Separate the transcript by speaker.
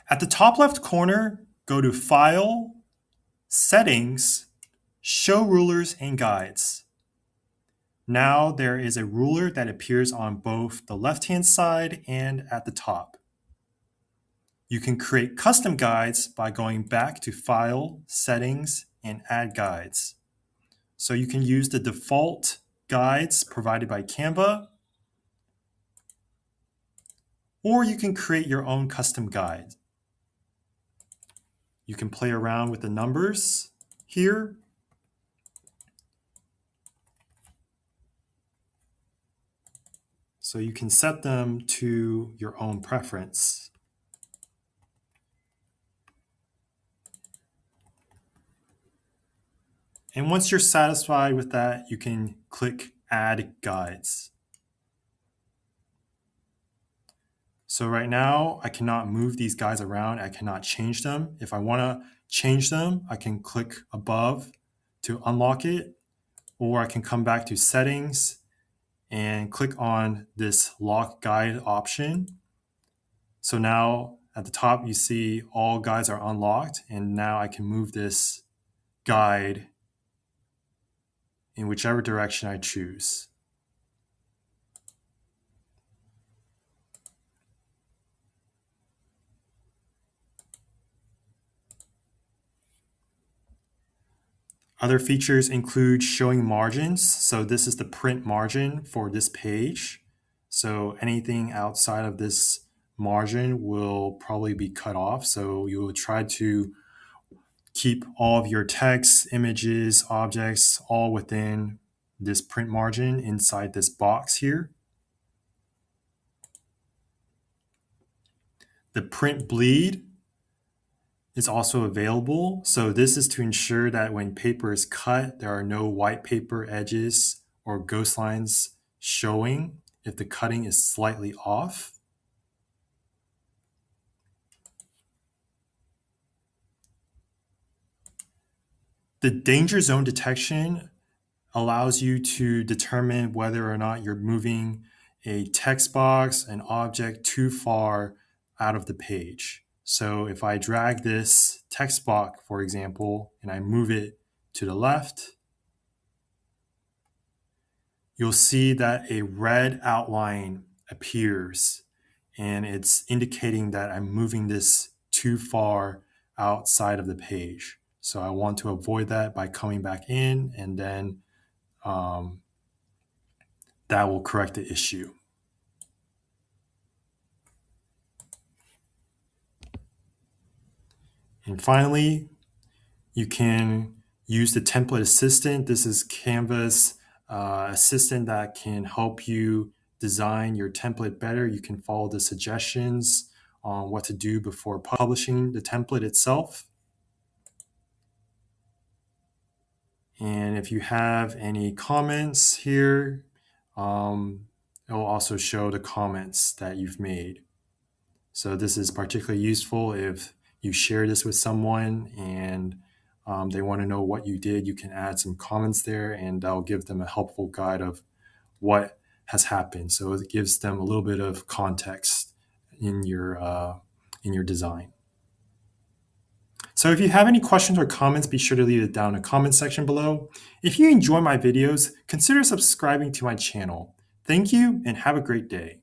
Speaker 1: At the top left corner, go to File, Settings, Show Rulers and Guides. Now there is a ruler that appears on both the left-hand side and at the top. You can create custom guides by going back to File, Settings, and Add Guides. So you can use the default guides provided by Canva, or you can create your own custom guide. You can play around with the numbers here. So you can set them to your own preference. And once you're satisfied with that, you can click Add Guides. So right now, I cannot move these guides around. I cannot change them. If I want to change them, I can click above to unlock it, or I can come back to Settings and click on this Lock Guide option. So now at the top, you see all guides are unlocked, and now I can move this guide in whichever direction I choose. Other features include showing margins. So this is the print margin for this page. So anything outside of this margin will probably be cut off. So you will try to keep all of your text, images, objects all within this print margin inside this box here. The print bleed is also available. So this is to ensure that when paper is cut, there are no white paper edges or ghost lines showing if the cutting is slightly off. The danger zone detection allows you to determine whether or not you're moving a text box, an object too far out of the page. So if I drag this text box, for example, and I move it to the left, you'll see that a red outline appears, and it's indicating that I'm moving this too far outside of the page. So I want to avoid that by coming back in, and then that will correct the issue. And finally, you can use the template assistant. This is Canva's assistant that can help you design your template better. You can follow the suggestions on what to do before publishing the template itself. And if you have any comments here, it will also show the comments that you've made. So this is particularly useful if you share this with someone and they want to know what you did. You can add some comments there, and that'll give them a helpful guide of what has happened. So it gives them a little bit of context in your design. So if you have any questions or comments, be sure to leave it down in the comment section below. If you enjoy my videos, consider subscribing to my channel. Thank you and have a great day.